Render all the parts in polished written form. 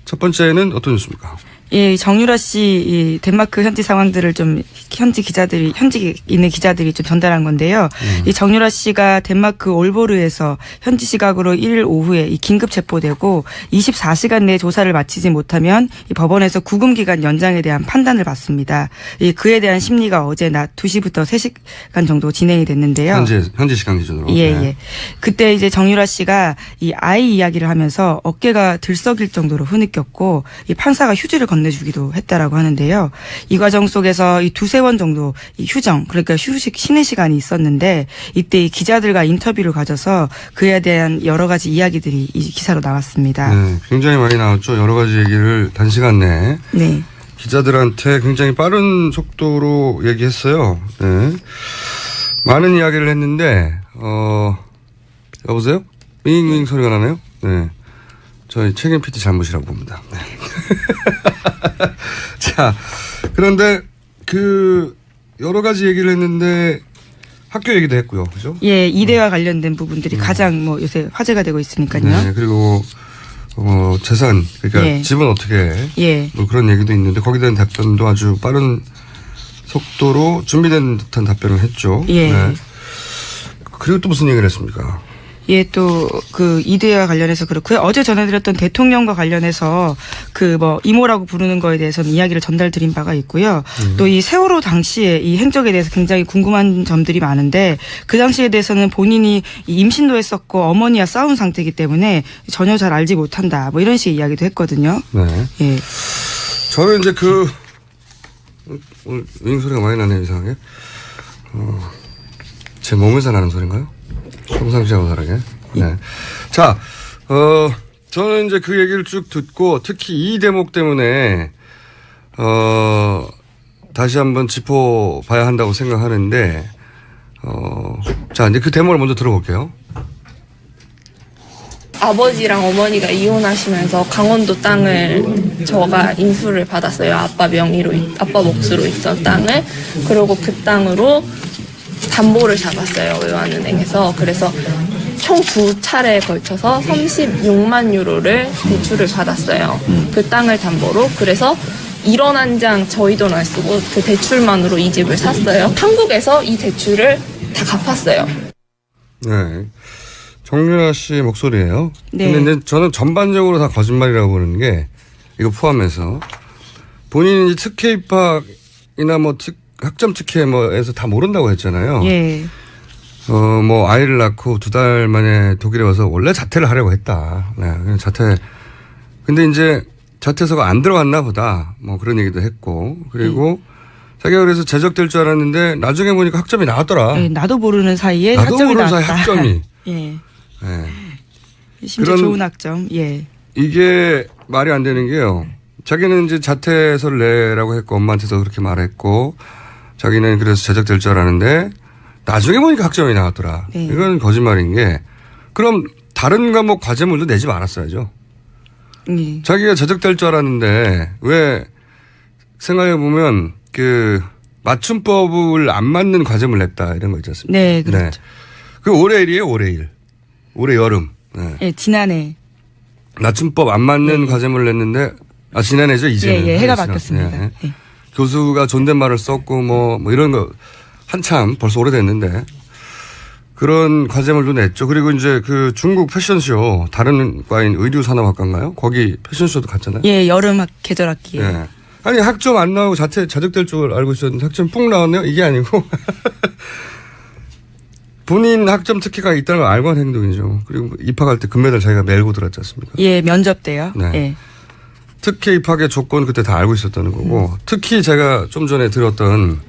첫 번째는 어떤 뉴스입니까? 예, 정유라 씨 이 덴마크 현지 상황들을 좀 현지 있는 기자들이 좀 전달한 건데요. 이 정유라 씨가 덴마크 올보르에서 현지 시각으로 1일 오후에 이 긴급 체포되고 24시간 내에 조사를 마치지 못하면 이 법원에서 구금 기간 연장에 대한 판단을 받습니다. 이 그에 대한 심리가 어제 낮 2시부터 3시간 정도 진행이 됐는데요. 현지 시간 기준으로. 예, 예. 그때 이제 정유라 씨가 이 아이 이야기를 하면서 어깨가 들썩일 정도로 흐느꼈고 이 판사가 휴지를 건네주기도 했다라고 하는데요. 이 과정 속에서 이 두세 번 정도 이 휴정, 그러니까 쉬는 시간이 있었는데 이때 이 기자들과 인터뷰를 가져서 그에 대한 여러 가지 이야기들이 이 기사로 나왔습니다. 네, 굉장히 많이 나왔죠. 여러 가지 얘기를 단시간 내에. 네. 기자들한테 굉장히 빠른 속도로 얘기했어요. 네. 많은 이야기를 했는데, 여보세요? 윙윙 소리가 나네요? 네. 저희 책임 PT 잘못이라고 봅니다. 네. 자, 그런데 여러 가지 얘기를 했는데 학교 얘기도 했고요. 그죠? 예, 이대와 관련된 부분들이 가장 요새 화제가 되고 있으니까요. 네, 그리고 재산, 그러니까 예. 집은 어떻게 예. 뭐 그런 얘기도 있는데 거기에 대한 답변도 아주 빠른 속도로 준비된 듯한 답변을 했죠. 예. 네. 그리고 또 무슨 얘기를 했습니까? 예, 또 이대와 관련해서 그렇고요. 어제 전해드렸던 대통령과 관련해서 이모라고 부르는 거에 대해서는 이야기를 전달드린 바가 있고요. 또 이 세월호 당시에 이 행적에 대해서 굉장히 궁금한 점들이 많은데 그 당시에 대해서는 본인이 임신도 했었고 어머니와 싸운 상태이기 때문에 전혀 잘 알지 못한다. 뭐 이런 식의 이야기도 했거든요. 네. 예. 저는 이제 오늘 윙 소리가 많이 나네요, 이상하게. 제 몸에서 나는 소리인가요? 평상시하고 다르게. 네. 자, 저는 이제 그 얘기를 쭉 듣고 특히 이 대목 때문에, 다시 한번 짚어봐야 한다고 생각하는데, 자, 이제 그 대목을 먼저 들어볼게요. 아버지랑 어머니가 이혼하시면서 강원도 땅을 저가 인수를 받았어요. 아빠 명의로, 아빠 몫으로 있던 땅을. 그리고 그 땅으로 담보를 잡았어요. 외환은행에서. 그래서 총 2차례에 걸쳐서 36만 유로를 대출을 받았어요. 그 땅을 담보로. 그래서 1원 한 장 저희 돈 안 쓰고 그 대출만으로 이 집을 샀어요. 한국에서 이 대출을 다 갚았어요. 네. 정유라 씨의 목소리예요. 네. 근데 이제 저는 전반적으로 다 거짓말이라고 보는 게 이거 포함해서 본인이 특혜 입학이나 학점 특혜에서 다 모른다고 했잖아요. 예. 아이를 낳고 2달 만에 독일에 와서 원래 자퇴를 하려고 했다. 네, 그냥 자퇴. 근데 이제 자퇴서가 안 들어갔나 보다. 그런 얘기도 했고. 그리고 자기가 그래서 제적될 줄 알았는데 나중에 보니까 학점이 나왔더라. 네, 나도 모르는 사이에 나도 학점이 모르는 나왔다. 사이에 학점이. 예. 네. 심지어 좋은 학점. 예. 이게 말이 안 되는 게요. 자기는 이제 자퇴서를 내라고 했고 엄마한테도 그렇게 말했고 자기는 그래서 제적될 줄 알았는데 나중에 보니까 학점이 나왔더라. 네. 이건 거짓말인 게 그럼 다른 과목 과제물도 내지 말았어야죠. 예. 자기가 제적될 줄 알았는데 왜 생각해보면 맞춤법을 안 맞는 과제물 냈다 이런 거 있지 않습니까? 네, 그렇죠. 네. 그 올해 일이에요, 올해 일. 올해 여름. 네. 예, 지난해. 맞춤법 안 맞는 과제물을 냈는데 지난해죠, 이제는. 예, 해가 바뀌었습니다. 네. 예. 교수가 존댓말을 썼고 뭐 이런 거 한참 벌써 오래됐는데 그런 과제물도 냈죠. 그리고 이제 중국 패션쇼 다른 과인 의류산업학과인가요? 거기 패션쇼도 갔잖아요. 예, 여름 계절 학기에. 예. 아니 학점 안 나오고 자적될 줄 알고 있었는데 학점 뿡 나왔네요. 이게 아니고 본인 학점 특혜가 있다는 걸 알고 한 행동이죠. 그리고 입학할 때 금메달 자기가 메고 들었지 않습니까? 예, 면접 때요. 네. 예. 특혜 입학의 조건 그때 다 알고 있었다는 거고 특히 제가 좀 전에 들었던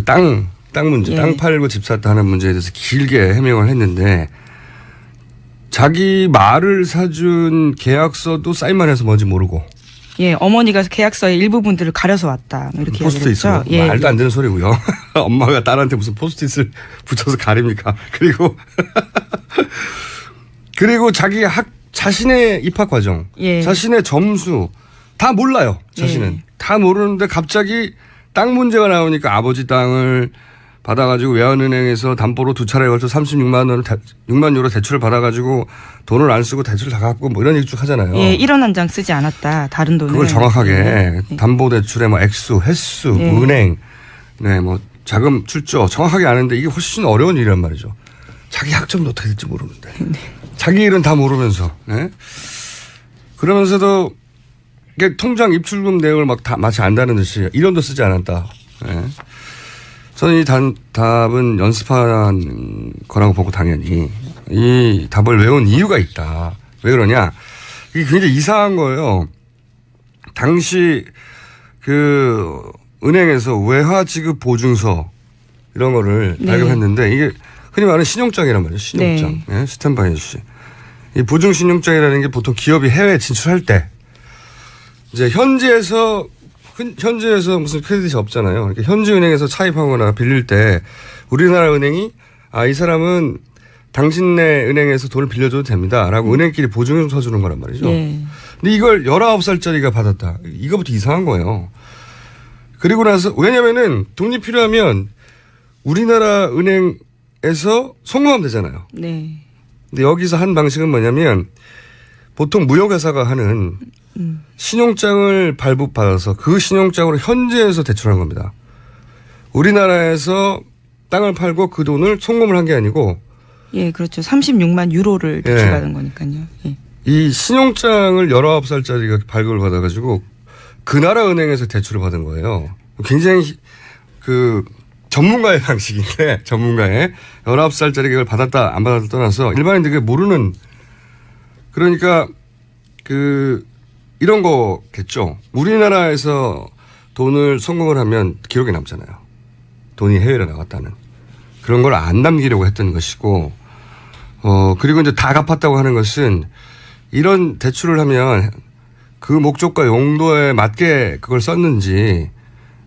땅 문제, 예. 땅 팔고 집 샀다 하는 문제에 대해서 길게 해명을 했는데 자기 말을 사준 계약서도 사인만 해서 뭔지 모르고. 예, 어머니가 계약서의 일부분들을 가려서 왔다. 이렇게 포스트잇 있어. 예. 말도 안 되는 소리고요. 엄마가 딸한테 무슨 포스트잇을 붙여서 가립니까? 그리고 자기 자신의 입학 과정, 예. 자신의 점수 다 몰라요. 자신은. 예. 다 모르는데 갑자기 땅 문제가 나오니까 아버지 땅을 받아가지고 외환은행에서 담보로 두 차례에 걸쳐 6만 유로 대출을 받아가지고 돈을 안 쓰고 대출을 다 갚고 뭐 이런 얘기 쭉 하잖아요. 예, 1원 한 장 쓰지 않았다. 다른 돈을. 그걸 정확하게 네. 담보대출의 뭐 액수, 횟수, 네. 은행, 네, 뭐 자금 출조 정확하게 아는데 이게 훨씬 어려운 일이란 말이죠. 자기 학점도 어떻게 될지 모르는데. 네. 자기 일은 다 모르면서. 네? 그러면서도 이게 통장 입출금 내역을 막 다 마치 안다는 듯이 1원도 쓰지 않았다. 네. 저는 이 답은 연습한 거라고 보고 당연히 이 답을 외운 이유가 있다. 왜 그러냐. 이게 굉장히 이상한 거예요. 당시 그 은행에서 외화 지급 보증서 이런 거를 네. 발급했는데 이게 흔히 말하는 신용장이란 말이에요. 신용장. 네. 네, 스탠바이 해주시. 이 보증 신용장이라는 게 보통 기업이 해외 진출할 때 이제 현지에서 무슨 크레딧이 없잖아요. 그러니까 현지 은행에서 차입하거나 빌릴 때 우리나라 은행이 이 사람은 당신네 은행에서 돈을 빌려줘도 됩니다. 라고 은행끼리 보증을 서주는 거란 말이죠. 네. 근데 이걸 19살짜리가 받았다. 이거부터 이상한 거예요. 그리고 나서 왜냐면은 돈이 필요하면 우리나라 은행에서 송금하면 되잖아요. 네. 근데 여기서 한 방식은 뭐냐면 보통 무역회사가 하는 신용장을 발급받아서 그 신용장으로 현지에서 대출한 겁니다. 우리나라에서 땅을 팔고 그 돈을 송금을 한 게 아니고 예, 그렇죠. 36만 유로를 대출받은 거니까요. 예. 이 신용장을 19살짜리가 발급을 받아가지고 그 나라 은행에서 대출을 받은 거예요. 굉장히 그 전문가의 방식인데 전문가의 19살짜리가 이걸 받았다 안 받았다 떠나서 일반인들이 모르는 그러니까 이런 거겠죠. 우리나라에서 돈을 송금을 하면 기록에 남잖아요. 돈이 해외로 나갔다는. 그런 걸 안 남기려고 했던 것이고, 그리고 이제 다 갚았다고 하는 것은 이런 대출을 하면 그 목적과 용도에 맞게 그걸 썼는지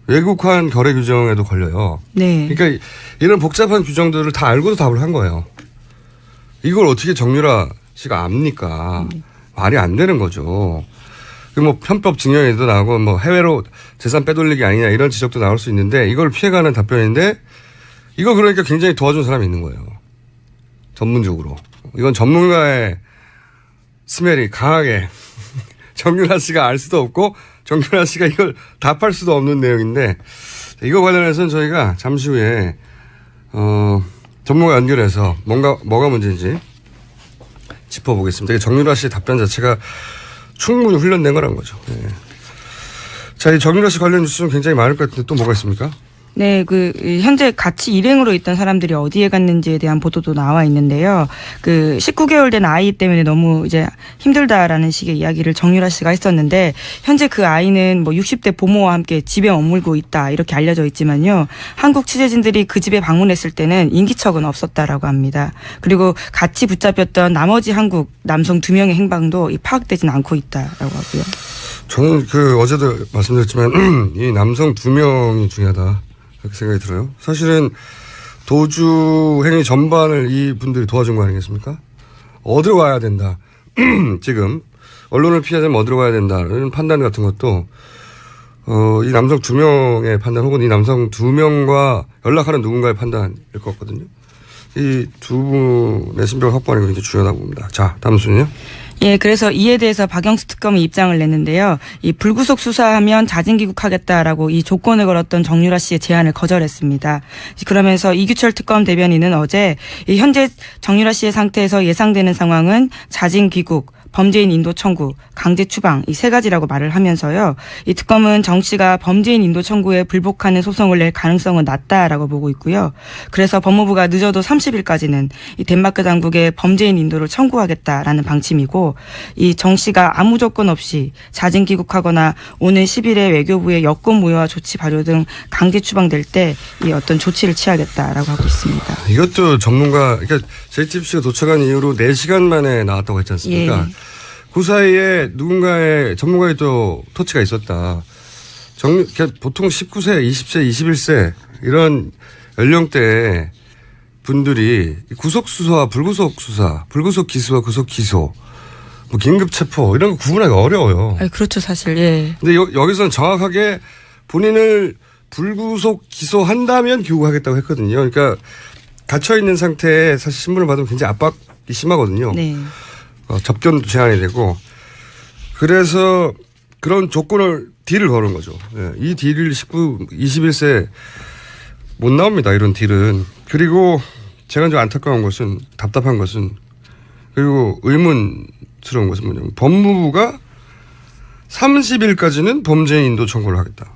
외국환 거래 규정에도 걸려요. 네. 그러니까 이런 복잡한 규정들을 다 알고도 답을 한 거예요. 이걸 어떻게 정유라 씨가 압니까? 말이 안 되는 거죠. 뭐 편법 증여에도 나오고 뭐 해외로 재산 빼돌리기 아니냐 이런 지적도 나올 수 있는데 이걸 피해가는 답변인데 이거 그러니까 굉장히 도와준 사람이 있는 거예요. 전문적으로. 이건 전문가의 스멜이 강하게 정유라 씨가 알 수도 없고 정유라 씨가 이걸 답할 수도 없는 내용인데 이거 관련해서는 저희가 잠시 후에 전문가 연결해서 뭐가 문제인지 짚어보겠습니다. 정유라 씨의 답변 자체가 충분히 훈련된 거라는 거죠. 네. 자, 이 정유라 씨 관련 뉴스는 굉장히 많을 것 같은데 또 뭐가 있습니까? 네, 현재 같이 일행으로 있던 사람들이 어디에 갔는지에 대한 보도도 나와 있는데요. 19개월 된 아이 때문에 너무 이제 힘들다라는 식의 이야기를 정유라 씨가 했었는데, 현재 그 아이는 뭐 60대 부모와 함께 집에 머물고 있다, 이렇게 알려져 있지만요. 한국 취재진들이 그 집에 방문했을 때는 인기척은 없었다라고 합니다. 그리고 같이 붙잡혔던 나머지 한국 남성 2명의 행방도 파악되진 않고 있다라고 하고요. 저는 어제도 말씀드렸지만, 이 남성 2명이 중요하다. 그렇게 생각이 들어요. 사실은 도주 행위 전반을 이 분들이 도와준 거 아니겠습니까? 어디로 가야 된다. 지금 언론을 피하자면 어디로 가야 된다는 판단 같은 것도 이 남성 2명의 판단 혹은 이 남성 2명과 연락하는 누군가의 판단일 것 같거든요. 이 두 분의 신병을 확보하는 게 굉장히 중요하다고 봅니다. 자, 다음 순위요. 예, 그래서 이에 대해서 박영수 특검이 입장을 냈는데요. 이 불구속 수사하면 자진 귀국하겠다라고 이 조건을 걸었던 정유라 씨의 제안을 거절했습니다. 그러면서 이규철 특검 대변인은 어제 이 현재 정유라 씨의 상태에서 예상되는 상황은 자진 귀국, 범죄인 인도 청구, 강제 추방 이 3가지라고 말을 하면서요. 이 특검은 정 씨가 범죄인 인도 청구에 불복하는 소송을 낼 가능성은 낮다라고 보고 있고요. 그래서 법무부가 늦어도 30일까지는 이 덴마크 당국에 범죄인 인도를 청구하겠다라는 방침이고, 이 정 씨가 아무 조건 없이 자진 귀국하거나 오는 10일에 외교부의 여권 무효화 조치 발효 등 강제 추방될 때 이 어떤 조치를 취하겠다라고 하고 있습니다. 이것도 전문가, 그러니까 JTBC가 도착한 이후로 4시간 만에 나왔다고 했지 않습니까? 예. 그 사이에 누군가의 전문가의 또 터치가 있었다. 보통 19세, 20세, 21세 이런 연령대의 분들이 구속 수사와 불구속 수사, 불구속 기소와 구속 기소, 뭐 긴급 체포 이런 거 구분하기 어려워요. 그렇죠, 사실. 예. 근데 여기서는 정확하게 본인을 불구속 기소한다면 귀국하겠다고 했거든요. 그러니까 갇혀있는 상태에 사실 신문을 받으면 굉장히 압박이 심하거든요. 네. 접견도 제한이 되고. 그래서 그런 조건을 딜을 거는 거죠. 예, 이 딜을 21세 못 나옵니다. 이런 딜은. 그리고 제가 좀 안타까운 것은, 답답한 것은, 그리고 의문스러운 것은 뭐냐면 법무부가 30일까지는 범죄인 인도 청구를 하겠다.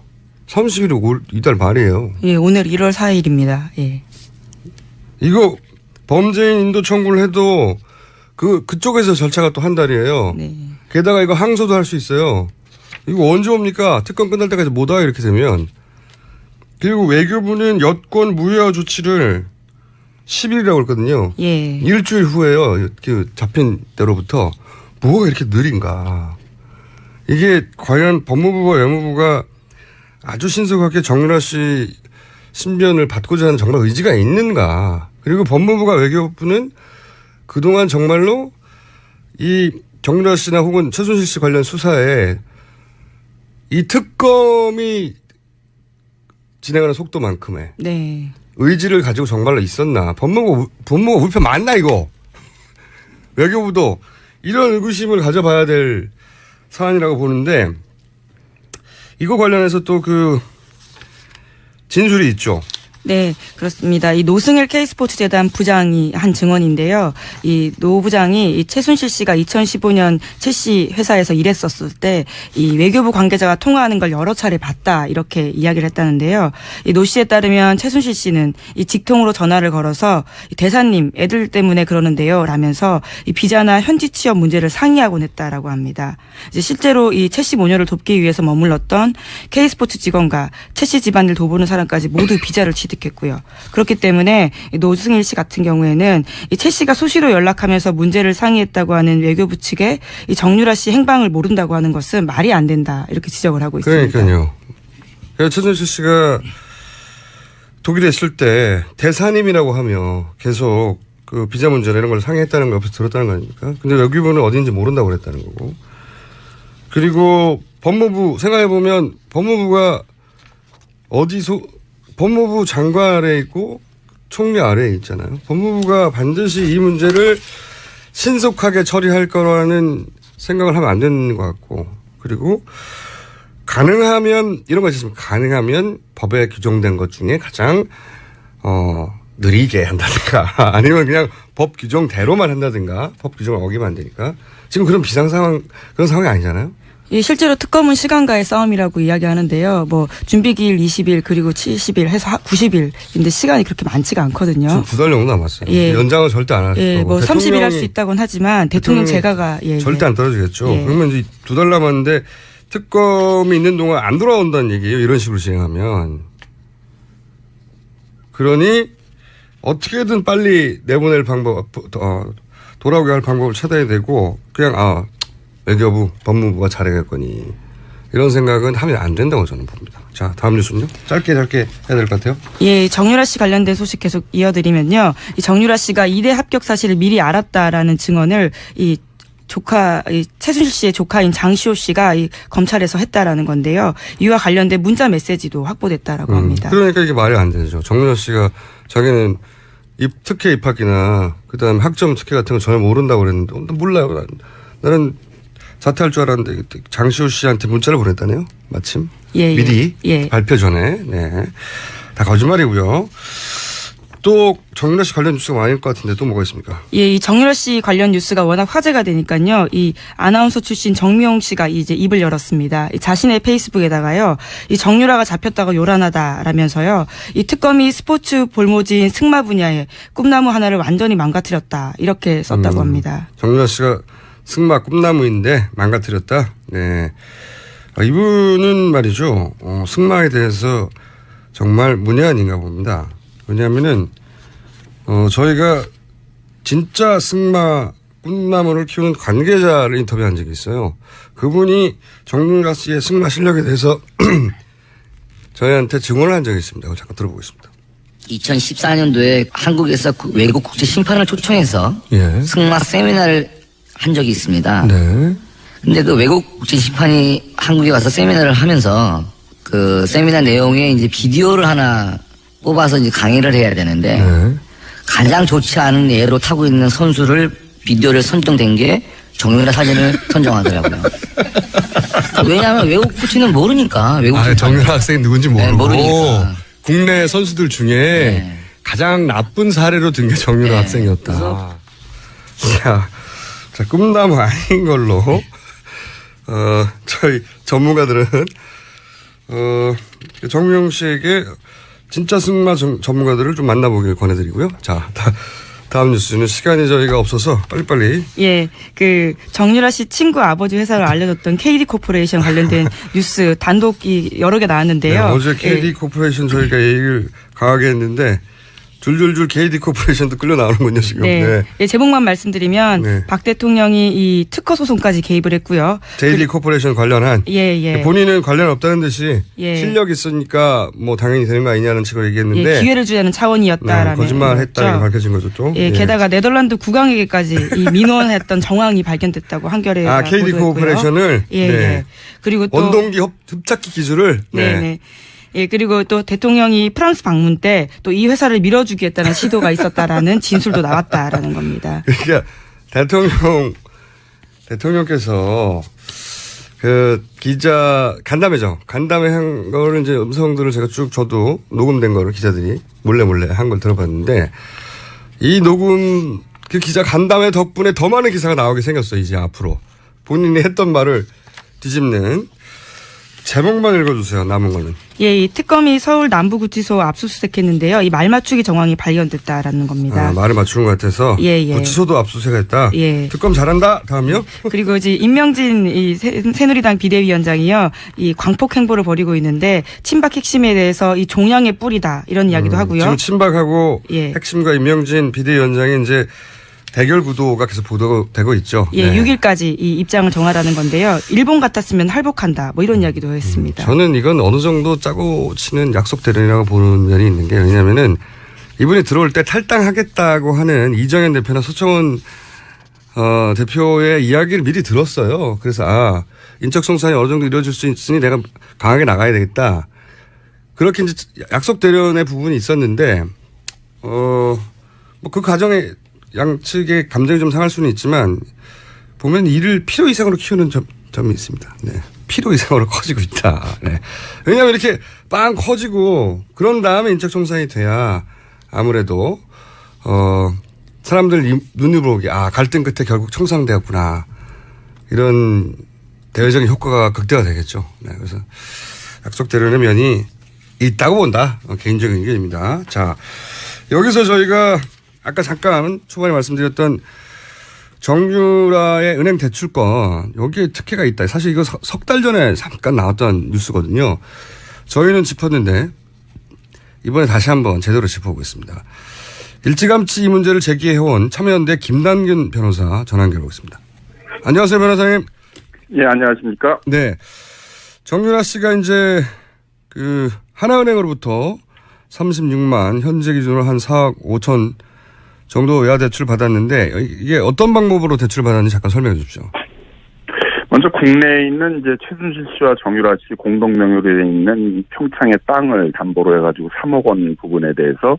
30일이 이달 말이에요. 예, 오늘 1월 4일입니다. 예. 이거 범죄인 인도 청구를 해도 그쪽에서 절차가 또 한 달이에요. 네. 게다가 이거 항소도 할 수 있어요. 이거 언제 옵니까? 특검 끝날 때까지 못 와, 이렇게 되면. 그리고 외교부는 여권 무효화 조치를 10일이라고 했거든요. 예. 일주일 후에요. 그 잡힌 때로부터. 뭐가 이렇게 느린가. 이게 과연 법무부와 외무부가 아주 신속하게 정유라 씨 신변을 받고자 하는 정말 의지가 있는가. 그리고 법무부가 외교부는 그동안 정말로 이 정유라 씨나 혹은 최순실 씨 관련 수사에 이 특검이 진행하는 속도만큼의 네. 의지를 가지고 정말로 있었나. 법무부가 우리 편 맞나 이거. 외교부도 이런 의구심을 가져봐야 될 사안이라고 보는데 이거 관련해서 또 그 진술이 있죠. 네, 그렇습니다. 이 노승일 K스포츠재단 부장이 한 증언인데요. 이 노 부장이 이 최순실 씨가 2015년 최 씨 회사에서 일했었을 때 이 외교부 관계자가 통화하는 걸 여러 차례 봤다 이렇게 이야기를 했다는데요. 이 노 씨에 따르면 최순실 씨는 이 직통으로 전화를 걸어서 대사님 애들 때문에 그러는데요 라면서 이 비자나 현지 취업 문제를 상의하곤 했다라고 합니다. 이제 실제로 이 최 씨 모녀를 돕기 위해서 머물렀던 K스포츠 직원과 최 씨 집안을 돌보는 사람까지 모두 비자를 취득했고요. 그렇기 때문에 노승일 씨 같은 경우에는 이 최 씨가 수시로 연락하면서 문제를 상의했다고 하는 외교부 측에 이 정유라 씨 행방을 모른다고 하는 것은 말이 안 된다 이렇게 지적을 하고 있습니다. 그러니까요. 최순실 씨가 독일에 있을 때 대사님이라고 하며 계속 그 비자 문제나 이런 걸 상의했다는 거 옆에서 들었다는 거 아닙니까? 근데 외교부는 어딘지 모른다고 그랬다는 거고. 그리고 법무부 생각해보면 법무부가 법무부 장관 아래에 있고 총리 아래에 있잖아요. 법무부가 반드시 이 문제를 신속하게 처리할 거라는 생각을 하면 안 되는 것 같고, 그리고 가능하면 이런 거 있습니다. 가능하면 법에 규정된 것 중에 가장 느리게 한다든가 아니면 그냥 법 규정대로만 한다든가 법 규정을 어기면 안 되니까 지금 그런 비상 상황 그런 상황이 아니잖아요. 예, 실제로 특검은 시간과의 싸움이라고 이야기하는데요. 뭐 준비기일 20일 그리고 70일 해서 90일인데 시간이 그렇게 많지가 않거든요. 지금 2달 정도 남았어요. 예. 연장은 절대 안 할 거고. 예, 뭐 30일 할 수 있다고는 하지만 대통령 제가가 절대 안 떨어지겠죠. 예. 그러면 이제 2달 남았는데 특검이 있는 동안 안 돌아온다는 얘기예요. 이런 식으로 진행하면. 그러니 어떻게든 빨리 내보낼 방법, 돌아오게 할 방법을 찾아야 되고 그냥 외교부, 법무부가 잘해겠거니 이런 생각은 하면 안 된다고 저는 봅니다. 자, 다음 뉴스는요. 짧게 해야 될 것 같아요. 예, 정유라 씨 관련된 소식 계속 이어드리면요. 이 정유라 씨가 이대 합격 사실을 미리 알았다라는 증언을 이 최순실 씨의 조카인 장시호 씨가 이 검찰에서 했다라는 건데요. 이와 관련된 문자 메시지도 확보됐다라고 합니다. 그러니까 이게 말이 안 되죠. 정유라 씨가 자기는 특혜 입학이나 그다음에 학점 특혜 같은 거 전혀 모른다고 그랬는데 몰라요. 나는 자퇴할 줄 알았는데 장시호 씨한테 문자를 보냈다네요. 마침 미리 발표 전에. 네, 다 거짓말이고요. 또 정유라 씨 관련 뉴스가 많을 것 같은데 또 뭐가 있습니까? 예, 이 정유라 씨 관련 뉴스가 워낙 화제가 되니까요. 이 아나운서 출신 정미용 씨가 이제 입을 열었습니다. 자신의 페이스북에다가요. 이 정유라가 잡혔다고 요란하다라면서요. 이 특검이 스포츠 볼모지인 승마 분야에 꿈나무 하나를 완전히 망가뜨렸다. 이렇게 썼다고 합니다. 정유라 씨가 승마 꿈나무인데 망가뜨렸다. 네, 이분은 말이죠. 승마에 대해서 정말 문외한인가 봅니다. 왜냐하면은 저희가 진짜 승마 꿈나무를 키우는 관계자를 인터뷰한 적이 있어요. 그분이 정유라 씨의 승마 실력에 대해서 저희한테 증언을 한 적이 있습니다. 잠깐 들어보겠습니다. 2014년도에 한국에서 외국 국제 심판을 초청해서 예. 승마 세미나를 한 적이 있습니다. 네. 근데 그 외국 국제 심판이 한국에 와서 세미나를 하면서 그 세미나 내용에 이제 비디오를 하나 뽑아서 이제 강의를 해야 되는데 가장 좋지 않은 예로 타고 있는 선수를 비디오를 선정된 게 정유라 사진을 선정하더라고요. 왜냐하면 외국 코치는 모르니까. 외국 정유라 학생이 누군지 모르고. 네, 모르니까. 국내 선수들 중에 가장 나쁜 사례로 든 게 정유라 학생이었다. 자, 꿈나무 아닌 걸로 저희 전문가들은 정명 씨에게 진짜 승마 전문가들을 좀 만나보길 권해드리고요. 자, 다음 뉴스는 시간이 저희가 없어서 빨리빨리. 예, 그 정유라 씨 친구 아버지 회사를 알려줬던 KD 코퍼레이션 관련된 뉴스 단독이 여러 개 나왔는데요. 네, 어제 KD 코퍼레이션 저희가 얘기를 강하게 했는데 줄줄줄 KD 코퍼레이션도 끌려 나오는군요 지금. 네. 예, 제목만 말씀드리면 네. 박 대통령이 이 특허 소송까지 개입을 했고요. KD 코퍼레이션 관련한. 예. 본인은 관련 없다는 듯이 예. 실력이 있으니까 뭐 당연히 되는 거 아니냐는 식으로 얘기했는데. 예, 기회를 주자는 차원이었다라는. 네, 거짓말했다는 게 밝혀진 거죠 또. 예, 게다가 네덜란드 국왕에게까지 이 민원했던 정황이 발견됐다고 한겨레. KD 코퍼레이션을. 예. 그리고 또 원동기 흡착기 기술을. 네. 예, 그리고 또 대통령이 프랑스 방문 때 또 이 회사를 밀어주겠다는 시도가 있었다라는 진술도 나왔다라는 겁니다. 그러니까 대통령께서 그 기자 간담회죠. 간담회 한 거를 이제 음성들을 제가 쭉 저도 녹음된 거를 기자들이 몰래 한 걸 들어봤는데 이 녹음 그 기자 간담회 덕분에 더 많은 기사가 나오게 생겼어요. 이제 앞으로 본인이 했던 말을 뒤집는. 제목만 읽어주세요. 남은 거는. 예, 이 특검이 서울 남부구치소 압수수색했는데요. 이 말맞추기 정황이 발견됐다라는 겁니다. 말을 맞추는 것 같아서. 예. 구치소도 압수수색했다. 예. 특검 잘한다. 다음이요. 그리고 이제 임명진 이 새누리당 비대위원장이요. 이 광폭 행보를 벌이고 있는데 친박 핵심에 대해서 이 종양의 뿌리다 이런 이야기도 하고요. 지금 친박하고 예. 핵심과 임명진 비대위원장이 이제 대결 구도가 계속 보도되고 있죠. 예, 네. 6일까지 이 입장을 정하라는 건데요. 일본 같았으면 할복한다. 뭐 이런 이야기도 했습니다. 저는 이건 어느 정도 짜고 치는 약속 대련이라고 보는 면이 있는 게 왜냐면은 이분이 들어올 때 탈당하겠다고 하는 이정현 대표나 서청원 대표의 이야기를 미리 들었어요. 그래서 인적 송산이 어느 정도 이루어질 수 있으니 내가 강하게 나가야 되겠다. 그렇게 이제 약속 대련의 부분이 있었는데 뭐 그 과정에 양측의 감정이 좀 상할 수는 있지만 보면 이를 필요 이상으로 키우는 점이 있습니다. 네. 필요 이상으로 커지고 있다. 네. 왜냐하면 이렇게 빵 커지고 그런 다음에 인적 청산이 돼야 아무래도 사람들 눈으로 보기 갈등 끝에 결국 청산되었구나 이런 대외적인 효과가 극대화 되겠죠. 네. 그래서 약속 대련의 면이 있다고 본다. 개인적인 의견입니다. 자, 여기서 저희가 아까 잠깐 초반에 말씀드렸던 정유라의 은행 대출권 여기에 특혜가 있다. 사실 이거 석 달 전에 잠깐 나왔던 뉴스거든요. 저희는 짚었는데 이번에 다시 한번 제대로 짚어보겠습니다. 일찌감치 이 문제를 제기해온 참여연대 김단균 변호사 전화 연결해보겠습니다. 안녕하세요, 변호사님. 예, 안녕하십니까. 네. 정유라 씨가 이제 그 하나은행으로부터 36만 현재 기준으로 한 4억 5천 정도 외화 대출 받았는데 이게 어떤 방법으로 대출 받았는지 잠깐 설명해 주십시오. 먼저 국내에 있는 이제 최순실 씨와 정유라 씨 공동 명의로 되어 있는 평창의 땅을 담보로 해가지고 3억 원 부분에 대해서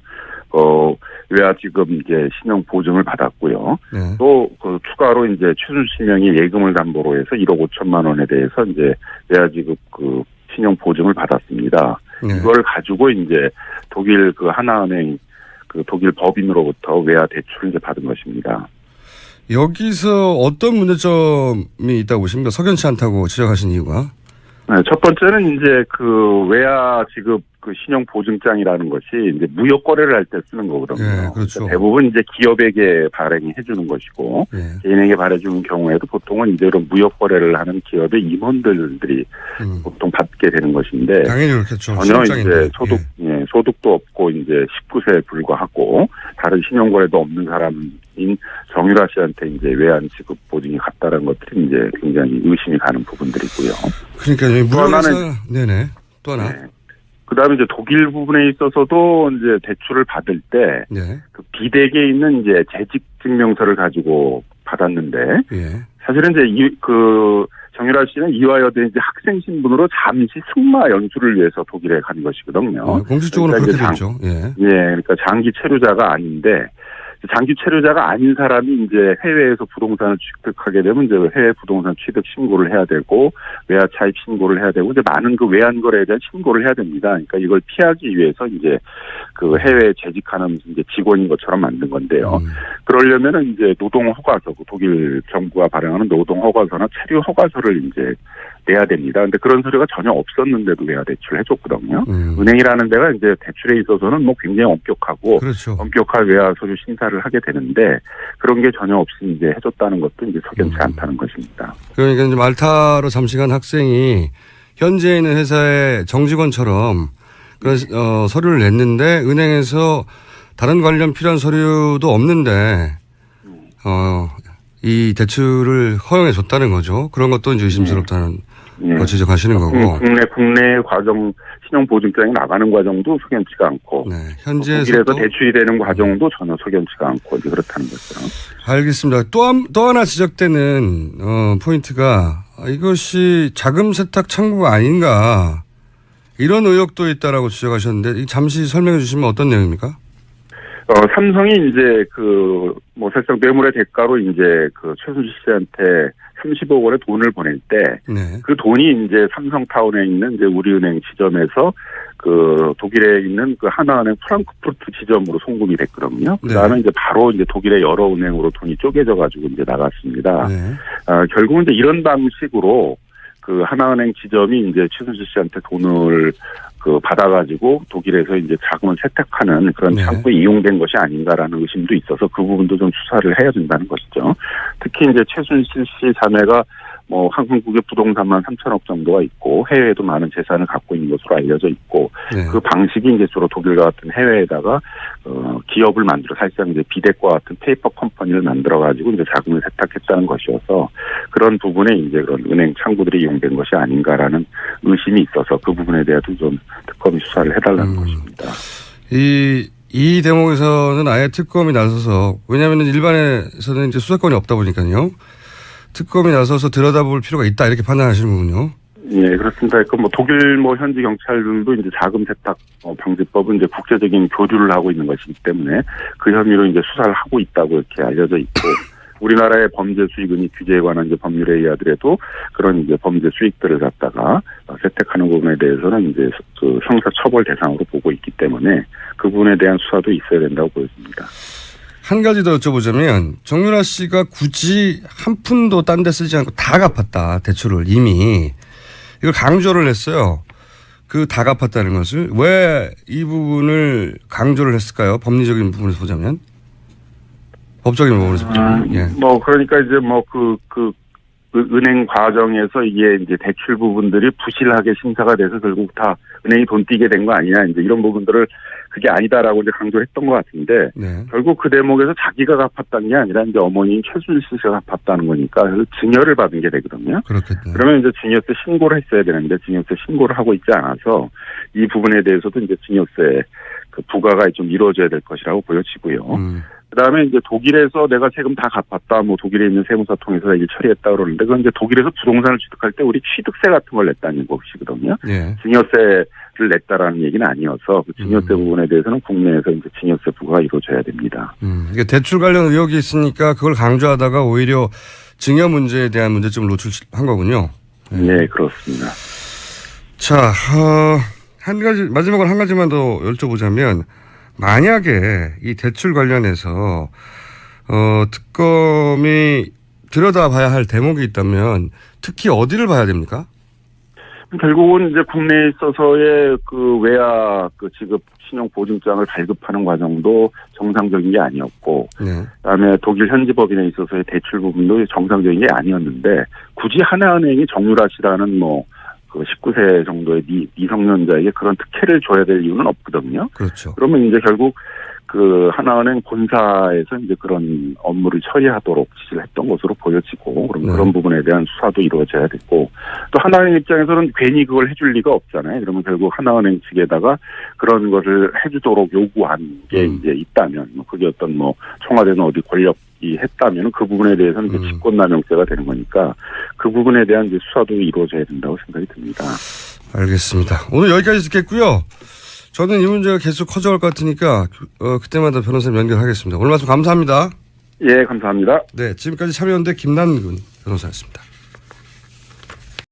외화 지급 이제 신용 보증을 받았고요. 네. 또 그 추가로 이제 최순실 명의 예금을 담보로 해서 1억 5천만 원에 대해서 이제 외화 지급 그 신용 보증을 받았습니다. 네. 이걸 가지고 이제 독일 그 하나은행 그 독일 법인으로부터 외화 대출을 이제 받은 것입니다. 여기서 어떤 문제점이 있다고 보십니까? 석연치 않다고 지적하신 이유가? 네, 첫 번째는 이제 그 외화 지급 그 신용 보증장이라는 것이 이제 무역 거래를 할 때 쓰는 거거든요. 네, 그렇죠. 그러니까 대부분 이제 기업에게 발행해 주는 것이고 네. 개인에게 발해 주는 경우에도 보통은 이제 그런 무역 거래를 하는 기업의 임원들이 보통 받게 되는 것인데 당연히 그렇겠죠. 전혀 실업장인데. 이제 소득도 없고 이제 19세에 불과하고 다른 신용 거래도 없는 사람인 정유라 씨한테 이제 외환 지급 보증이 갔다는 것들이 이제 굉장히 의심이 가는 부분들이고요. 그러니까 무역에서 네네 또 하나. 네. 그다음에 이제 독일 부분에 있어서도 이제 대출을 받을 때 네. 그 비대기에 있는 이제 재직 증명서를 가지고 받았는데 예. 사실은 이제 그 정유라 씨는 이화여대 이제 학생 신분으로 잠시 승마 연수를 위해서 독일에 간 것이거든요. 공식적으로 그러니까 그렇게 되죠. 예. 예, 그러니까 장기 체류자가 아닌데 장기 체류자가 아닌 사람이 이제 해외에서 부동산을 취득하게 되면 이제 해외 부동산 취득 신고를 해야 되고 외화 차입 신고를 해야 되고 이제 많은 그 외환 거래에 대한 신고를 해야 됩니다. 그러니까 이걸 피하기 위해서 이제 그 해외에 재직하는 이제 직원인 것처럼 만든 건데요. 그러려면은 이제 노동 허가서, 독일 정부가 발행하는 노동 허가서나 체류 허가서를 이제 내야 됩니다. 근데 그런 서류가 전혀 없었는데도 외화 대출을 해줬거든요. 은행이라는 데가 이제 대출에 있어서는 뭐 굉장히 엄격하고 그렇죠. 엄격한 외화 서류 심사를 하게 되는데 그런 게 전혀 없이 이제 해줬다는 것도 이제 석연치 않다는 것입니다. 그러니까 이제 말타로 잠시 간 학생이 현재 있는 회사의 정직원처럼 그런 서류를 냈는데 은행에서 다른 관련 필요한 서류도 없는데 이 대출을 허용해 줬다는 거죠. 그런 것도 이제 의심스럽다는 거 지적하시는 거고. 국내 과정 신용보증장이 나가는 과정도 석연치가 않고 네, 현지에서 독일에서 대출이 되는 과정도 전혀 석연치가 않고 이제 그렇다는 거죠. 알겠습니다. 또 하나 지적되는 포인트가 이것이 자금 세탁 창구가 아닌가 이런 의혹도 있다라고 지적하셨는데 잠시 설명해 주시면 어떤 내용입니까? 삼성이 이제 뭐 사실상 뇌물의 대가로 이제 최순실 씨한테 30억 원의 돈을 보낼 때 그 돈이 이제 삼성타운에 있는 이제 우리은행 지점에서 독일에 있는 하나은행 프랑크푸르트 지점으로 송금이 됐거든요. 그다음에 이제 바로 이제 독일의 여러 은행으로 돈이 쪼개져 가지고 이제 나갔습니다. 결국은 이제 이런 방식으로 하나은행 지점이 이제 최순실 씨한테 돈을 받아가지고 독일에서 이제 자금을 세탁하는 그런 창구에 이용된 것이 아닌가라는 의심도 있어서 그 부분도 좀 수사를 해야 된다는 것이죠. 특히 이제 최순실 씨 자매가 뭐 한국의 부동산만 3천억 정도가 있고 해외에도 많은 재산을 갖고 있는 것으로 알려져 있고 그 방식이 이제 주로 독일과 같은 해외에다가 기업을 만들어 사실상 이제 비덱과 같은 페이퍼 컴퍼니를 만들어 가지고 이제 자금을 세탁했다는 것이어서 그런 부분에 이제 그런 은행 창구들이 이용된 것이 아닌가라는 의심이 있어서 그 부분에 대해서 좀 특검이 수사를 해달라는 것입니다. 이 대목에서는 아예 특검이 나서서 왜냐하면 일반에서는 이제 수사권이 없다 보니까요. 특검이 나서서 들여다볼 필요가 있다 이렇게 판단하시는군요. 예, 그렇습니다. 독일 현지 경찰들도 이제 자금 세탁 방지법은 이제 국제적인 교류를 하고 있는 것이기 때문에 그 혐의로 이제 수사를 하고 있다고 이렇게 알려져 있고 우리나라의 범죄 수익은이 규제에 관한 이제 법률에 의하더라도 그런 이제 범죄 수익들을 갖다가 세탁하는 부분에 대해서는 이제 형사 처벌 대상으로 보고 있기 때문에 그 부분에 대한 수사도 있어야 된다고 보여집니다. 한 가지 더 여쭤보자면 정유라 씨가 굳이 한 푼도 딴 데 쓰지 않고 다 갚았다. 대출을 이미. 이걸 강조를 했어요. 다 갚았다는 것을. 왜 이 부분을 강조를 했을까요? 법리적인 부분에서 보자면. 법적인 부분에서 보자면. 예. 그러니까 이제 은행 과정에서 이게 이제 대출 부분들이 부실하게 심사가 돼서 결국 다 은행이 돈 띄게 된 거 아니냐. 이제 이런 부분들을 그게 아니다라고 이제 강조했던 것 같은데 결국 그 대목에서 자기가 갚았다는 게 아니라 이제 어머니인 최순실 씨가 갚았다는 거니까 증여를 받은 게 되거든요. 그렇겠네. 그러면 이제 증여세 신고를 했어야 되는데 증여세 신고를 하고 있지 않아서 이 부분에 대해서도 이제 증여세 부과가 좀 이루어져야 될 것이라고 보여지고요. 그다음에 이제 독일에서 내가 세금 다 갚았다, 독일에 있는 세무사 통해서 일 처리했다 그러는데 그건 이제 독일에서 부동산을 취득할 때 우리 취득세 같은 걸 냈다는 것이거든요. 증여세를 냈다라는 얘기는 아니어서 그 증여세 부분에 대해서는 국내에서 이제 증여세 부과가 이루어져야 됩니다. 그러니까 대출 관련 의혹이 있으니까 그걸 강조하다가 오히려 증여 문제에 대한 문제점을 노출한 거군요. 네, 그렇습니다. 자, 마지막으로 한 가지만 더 여쭤보자면 만약에 이 대출 관련해서 특검이 들여다봐야 할 대목이 있다면 특히 어디를 봐야 됩니까? 결국은 이제 국내에 있어서의 외화 지급 신용보증장을 발급하는 과정도 정상적인 게 아니었고, 그다음에 독일 현지 법인에 있어서의 대출 부분도 정상적인 게 아니었는데 굳이 하나은행이 정유라 씨라는 19세 정도의 미성년자에게 그런 특혜를 줘야 될 이유는 없거든요. 그렇죠. 그러면 이제 결국 하나은행 본사에서 이제 그런 업무를 처리하도록 지시를 했던 것으로 보여지고, 그런 부분에 대한 수사도 이루어져야 됐고, 또 하나은행 입장에서는 괜히 그걸 해줄 리가 없잖아요. 그러면 결국 하나은행 측에다가 그런 것을 해주도록 요구한 게 이제 있다면, 그게 어떤 청와대는 어디 권력 했다면 그 부분에 대해서는 이제 직권남용죄가 되는 거니까 그 부분에 대한 이제 수사도 이루어져야 된다고 생각이 듭니다. 알겠습니다. 오늘 여기까지 듣겠고요. 저는 이 문제가 계속 커져갈 것 같으니까 그때마다 변호사님 연결하겠습니다. 오늘 말씀 감사합니다. 예, 감사합니다. 네, 지금까지 참여연대 김남근 변호사였습니다.